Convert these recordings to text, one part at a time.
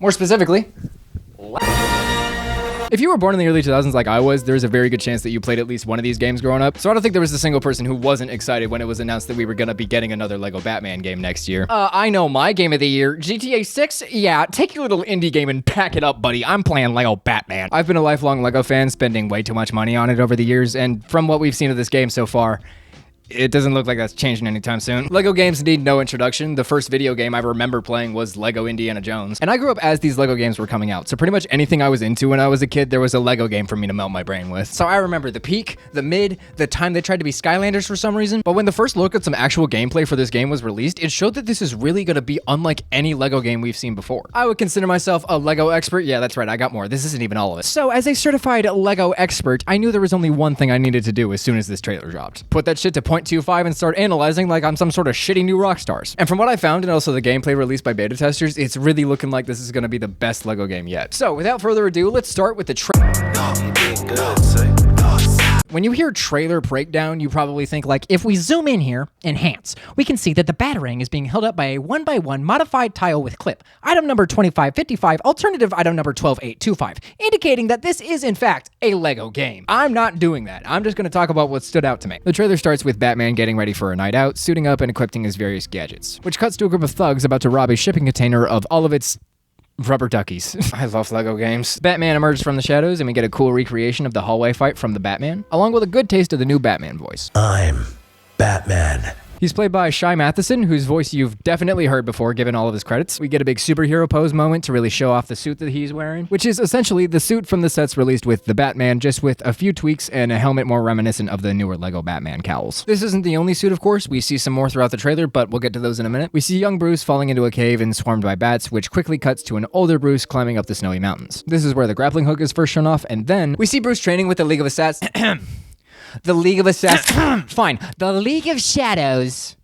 More specifically, if you were born in the early 2000s like I was, there's a very good chance that you played at least one of these games growing up. So I don't think there was a single person who wasn't excited when it was announced that we were gonna be getting another Lego Batman game next year. I know my game of the year, GTA 6? Yeah, take your little indie game and pack it up, buddy. I'm playing Lego Batman. I've been a lifelong Lego fan, spending way too much money on it over the years, and from what we've seen of this game so far, it doesn't look like that's changing anytime soon. Lego games need no introduction. The first video game I remember playing was Lego Indiana Jones. And I grew up as these Lego games were coming out. So pretty much anything I was into when I was a kid, there was a Lego game for me to melt my brain with. So I remember the peak, the mid, the time they tried to be Skylanders for some reason. But when the first look at some actual gameplay for this game was released, it showed that this is really gonna be unlike any Lego game we've seen before. I would consider myself a Lego expert. Yeah, that's right, I got more. This isn't even all of it. So as a certified Lego expert, I knew there was only one thing I needed to do as soon as this trailer dropped. Put that shit to 0.25 and start analyzing like I'm some sort of shitty new rock stars. And from what I found, and also the gameplay released by beta testers, it's really looking like this is going to be the best Lego game yet. So without further ado, let's start with the When you hear trailer breakdown, you probably think like, if we zoom in here, enhance, we can see that the Batarang is being held up by a 1x1 modified tile with clip. Item number 2555, alternative item number 12825, indicating that this is in fact a Lego game. I'm not doing that. I'm just going to talk about what stood out to me. The trailer starts with Batman getting ready for a night out, suiting up and equipping his various gadgets, which cuts to a group of thugs about to rob a shipping container of all of its rubber duckies. I love Lego games. Batman emerges from the shadows and we get a cool recreation of the hallway fight from the Batman, along with a good taste of the new Batman voice. I'm Batman. He's played by Shai Matheson, whose voice you've definitely heard before given all of his credits. We get a big superhero pose moment to really show off the suit that he's wearing, which is essentially the suit from the sets released with the Batman, just with a few tweaks and a helmet more reminiscent of the newer Lego Batman cowls. This isn't the only suit, of course. We see some more throughout the trailer, but we'll get to those in a minute. We see young Bruce falling into a cave and swarmed by bats, which quickly cuts to an older Bruce climbing up the snowy mountains. This is where the grappling hook is first shown off, and then we see Bruce training with the League of Assassins. The League of Assassins. Fine. The League of Shadows.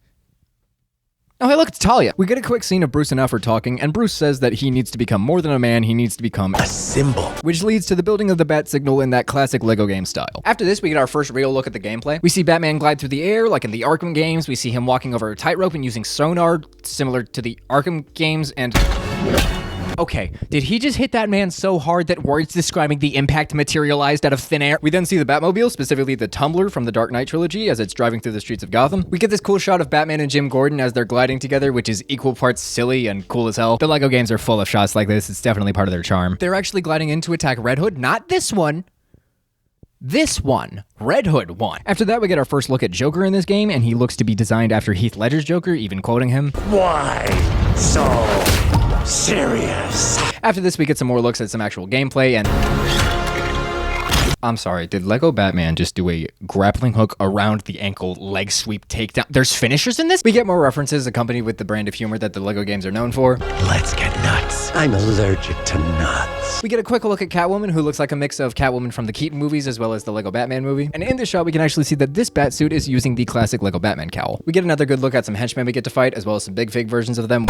Oh, hey, look, it's Talia. We get a quick scene of Bruce and Alfred talking, and Bruce says that he needs to become more than a man, he needs to become a symbol, which leads to the building of the bat signal in that classic Lego game style. After this, we get our first real look at the gameplay. We see Batman glide through the air, like in the Arkham games. We see him walking over a tightrope and using sonar, similar to the Arkham games, and... Okay, did he just hit that man so hard that words describing the impact materialized out of thin air? We then see the Batmobile, specifically the Tumbler from the Dark Knight trilogy, as it's driving through the streets of Gotham. We get this cool shot of Batman and Jim Gordon as they're gliding together, which is equal parts silly and cool as hell. The Lego games are full of shots like this. It's definitely part of their charm. They're actually gliding in to attack Red Hood, not this one. This one. Red Hood won. After that, we get our first look at Joker in this game, and he looks to be designed after Heath Ledger's Joker, even quoting him. Why so serious? After this, we get some more looks at some actual gameplay, and... I'm sorry, did Lego Batman just do a grappling hook around the ankle leg sweep takedown? There's finishers in this? We get more references accompanied with the brand of humor that the Lego games are known for. Let's get nuts. I'm allergic to nuts. We get a quick look at Catwoman, who looks like a mix of Catwoman from the Keaton movies as well as the Lego Batman movie. And in this shot, we can actually see that this Batsuit is using the classic Lego Batman cowl. We get another good look at some henchmen we get to fight, as well as some big fig versions of them.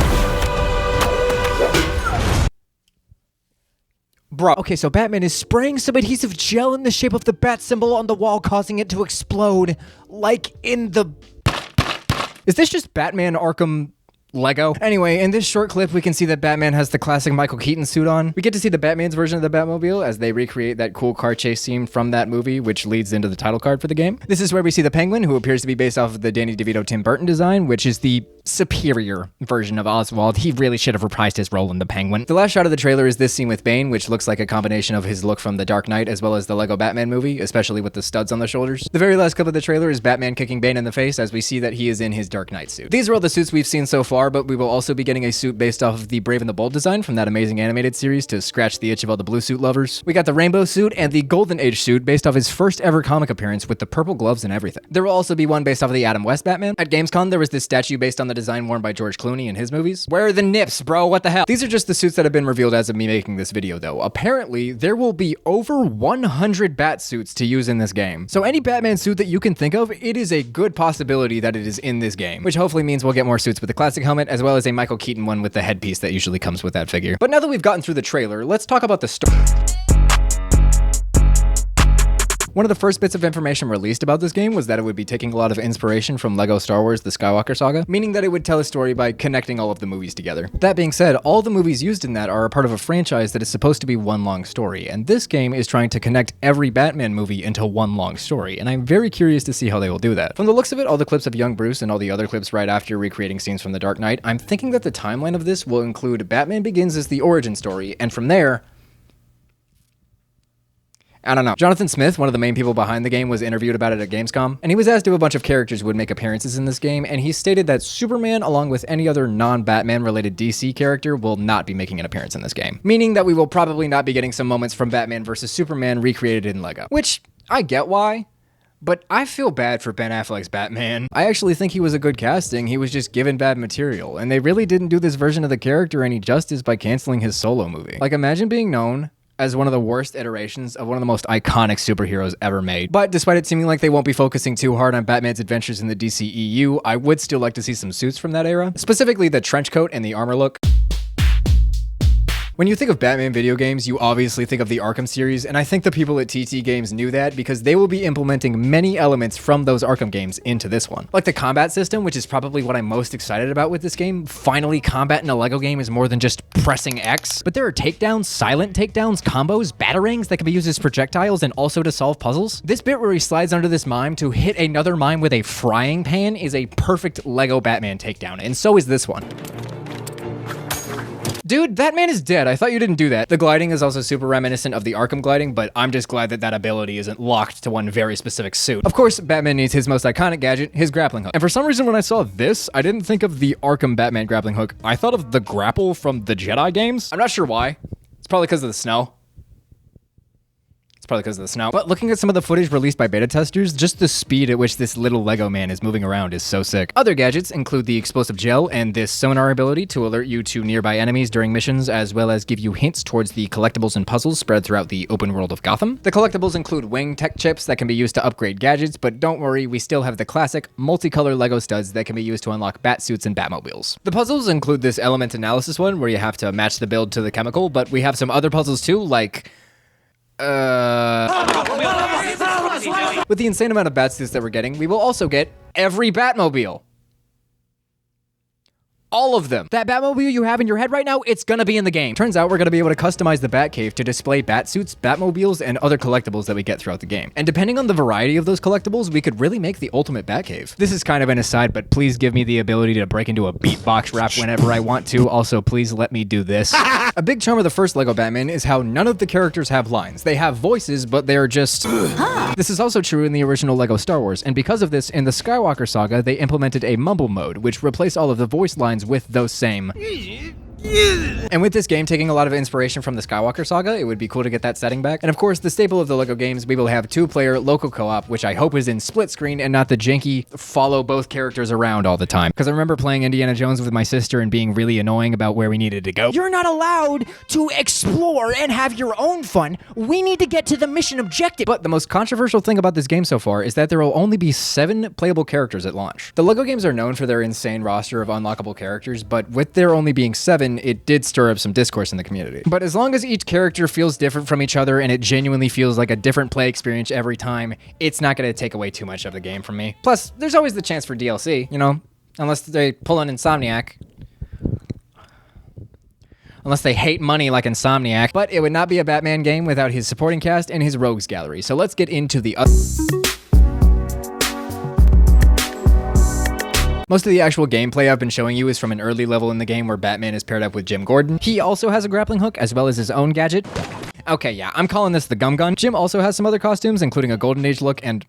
Bro, okay, so Batman is spraying some adhesive gel in the shape of the bat symbol on the wall, causing it to explode, like in the... Is this just Batman Arkham Lego? Anyway, in this short clip, we can see that Batman has the classic Michael Keaton suit on. We get to see the Batman's version of the Batmobile as they recreate that cool car chase scene from that movie, which leads into the title card for the game. This is where we see the Penguin, who appears to be based off of the Danny DeVito Tim Burton design, which is the superior version of Oswald. He really should have reprised his role in the Penguin. The last shot of the trailer is this scene with Bane, which looks like a combination of his look from the Dark Knight as well as the Lego Batman movie, especially with the studs on the shoulders. The very last clip of the trailer is Batman kicking Bane in the face as we see that he is in his Dark Knight suit. These are all the suits we've seen so far, but we will also be getting a suit based off of the Brave and the Bold design from that amazing animated series to scratch the itch of all the blue suit lovers. We got the Rainbow suit and the Golden Age suit based off his first ever comic appearance with the purple gloves and everything. There will also be one based off of the Adam West Batman. At Gamescom, there was this statue based on the design worn by George Clooney in his movies. Where are the nips, bro? What the hell? These are just the suits that have been revealed as of me making this video, though. Apparently, there will be over 100 bat suits to use in this game. So any Batman suit that you can think of, it is a good possibility that it is in this game, which hopefully means we'll get more suits with the classic helmet, as well as a Michael Keaton one with the headpiece that usually comes with that figure. But now that we've gotten through the trailer, let's talk about the story. One of the first bits of information released about this game was that it would be taking a lot of inspiration from LEGO Star Wars The Skywalker Saga, meaning that it would tell a story by connecting all of the movies together. That being said, all the movies used in that are a part of a franchise that is supposed to be one long story, and this game is trying to connect every Batman movie into one long story, and I'm very curious to see how they will do that. From the looks of it, all the clips of young Bruce and all the other clips right after recreating scenes from The Dark Knight, I'm thinking that the timeline of this will include Batman Begins as the origin story, and from there, I don't know. Jonathan Smith, one of the main people behind the game, was interviewed about it at Gamescom, and he was asked if a bunch of characters would make appearances in this game, and he stated that Superman, along with any other non-Batman related DC character, will not be making an appearance in this game. Meaning that we will probably not be getting some moments from Batman vs. Superman recreated in LEGO. Which, I get why, but I feel bad for Ben Affleck's Batman. I actually think he was a good casting, he was just given bad material, and they really didn't do this version of the character any justice by canceling his solo movie. Like, imagine being known as one of the worst iterations of one of the most iconic superheroes ever made. But despite it seeming like they won't be focusing too hard on Batman's adventures in the DCEU, I would still like to see some suits from that era, specifically the trench coat and the armor look. When you think of Batman video games, you obviously think of the Arkham series, and I think the people at TT Games knew that because they will be implementing many elements from those Arkham games into this one. Like the combat system, which is probably what I'm most excited about with this game. Finally, combat in a LEGO game is more than just pressing X. But there are takedowns, silent takedowns, combos, batarangs that can be used as projectiles and also to solve puzzles. This bit where he slides under this mime to hit another mime with a frying pan is a perfect LEGO Batman takedown, and so is this one. Dude, that man is dead. I thought you didn't do that. The gliding is also super reminiscent of the Arkham gliding, but I'm just glad that that ability isn't locked to one very specific suit. Of course, Batman needs his most iconic gadget, his grappling hook. And for some reason, when I saw this, I didn't think of the Arkham Batman grappling hook. I thought of the grapple from the Jedi games. I'm not sure why. It's probably because of the snow. But looking at some of the footage released by beta testers, just the speed at which this little Lego man is moving around is so sick. Other gadgets include the explosive gel and this sonar ability to alert you to nearby enemies during missions, as well as give you hints towards the collectibles and puzzles spread throughout the open world of Gotham. The collectibles include wing tech chips that can be used to upgrade gadgets, but don't worry, we still have the classic multicolor Lego studs that can be used to unlock bat suits and Batmobiles. The puzzles include this element analysis one where you have to match the build to the chemical, but we have some other puzzles too, like with the insane amount of Batsuits that we're getting, we will also get every Batmobile. All of them. That Batmobile you have in your head right now, it's gonna be in the game. Turns out we're gonna be able to customize the Batcave to display Batsuits, Batmobiles, and other collectibles that we get throughout the game. And depending on the variety of those collectibles, we could really make the ultimate Batcave. This is kind of an aside, but please give me the ability to break into a beatbox rap whenever I want to. Also, please let me do this. A big charm of the first LEGO Batman is how none of the characters have lines. They have voices, but they're just... This is also true in the original LEGO Star Wars, and because of this, in the Skywalker Saga, they implemented a mumble mode, which replaced all of the voice lines with those same. And with this game taking a lot of inspiration from the Skywalker Saga, it would be cool to get that setting back. And of course, the staple of the LEGO games, we will have 2-player local co-op, which I hope is in split screen and not the janky follow both characters around all the time. Because I remember playing Indiana Jones with my sister and being really annoying about where we needed to go. You're not allowed to explore and have your own fun. We need to get to the mission objective. But the most controversial thing about this game so far is that there will only be 7 playable characters at launch. The LEGO games are known for their insane roster of unlockable characters, but with there only being 7, it did stir up some discourse in the community. But as long as each character feels different from each other and it genuinely feels like a different play experience every time, it's not going to take away too much of the game from me. Plus, there's always the chance for DLC, you know, unless they pull an Insomniac. Unless they hate money like Insomniac. But it would not be a Batman game without his supporting cast and his rogues gallery. So let's get into the other... Most of the actual gameplay I've been showing you is from an early level in the game where Batman is paired up with Jim Gordon. He also has a grappling hook as well as his own gadget. Okay, yeah, I'm calling this the Gum Gun. Jim also has some other costumes, including a Golden Age look and...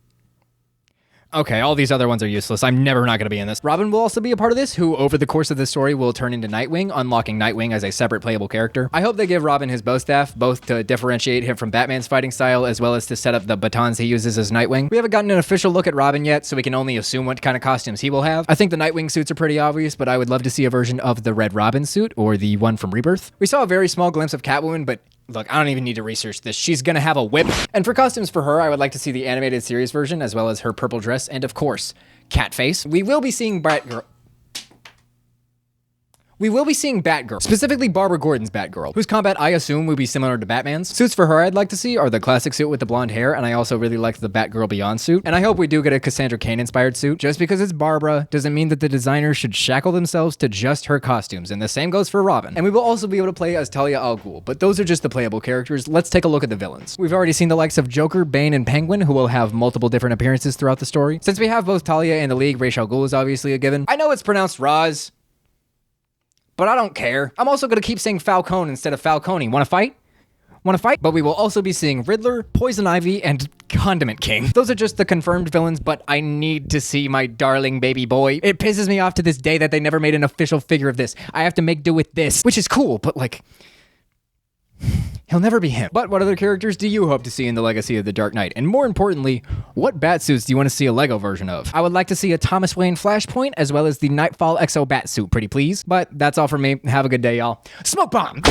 Okay, all these other ones are useless. I'm never not going to be in this. Robin will also be a part of this, who over the course of the story will turn into Nightwing, unlocking Nightwing as a separate playable character. I hope they give Robin his bow staff, both to differentiate him from Batman's fighting style, as well as to set up the batons he uses as Nightwing. We haven't gotten an official look at Robin yet, so we can only assume what kind of costumes he will have. I think the Nightwing suits are pretty obvious, but I would love to see a version of the Red Robin suit, or the one from Rebirth. We saw a very small glimpse of Catwoman, but look, I don't even need to research this. She's gonna have a whip. And for costumes for her, I would like to see the animated series version, as well as her purple dress, and of course, Catface. We will be seeing Batgirl. We will be seeing Batgirl, specifically Barbara Gordon's Batgirl, whose combat I assume will be similar to Batman's. Suits for her I'd like to see are the classic suit with the blonde hair, and I also really like the Batgirl Beyond suit. And I hope we do get a Cassandra Cain inspired suit. Just because it's Barbara doesn't mean that the designers should shackle themselves to just her costumes, and the same goes for Robin. And we will also be able to play as Talia al Ghul, but those are just the playable characters. Let's take a look at the villains. We've already seen the likes of Joker, Bane, and Penguin, who will have multiple different appearances throughout the story. Since we have both Talia and the League, Ra's al Ghul is obviously a given. I know it's pronounced Raz, but I don't care. I'm also going to keep saying Falcone instead of Falcone. Want to fight? Want to fight? But we will also be seeing Riddler, Poison Ivy, and Condiment King. Those are just the confirmed villains, but I need to see my darling baby boy. It pisses me off to this day that they never made an official figure of this. I have to make do with this, which is cool, but like, he'll never be him. But what other characters do you hope to see in the Legacy of the Dark Knight? And more importantly, what Batsuits do you want to see a Lego version of? I would like to see a Thomas Wayne Flashpoint, as well as the Nightfall Exo Batsuit, pretty please. But that's all for me. Have a good day, y'all. Smoke bomb!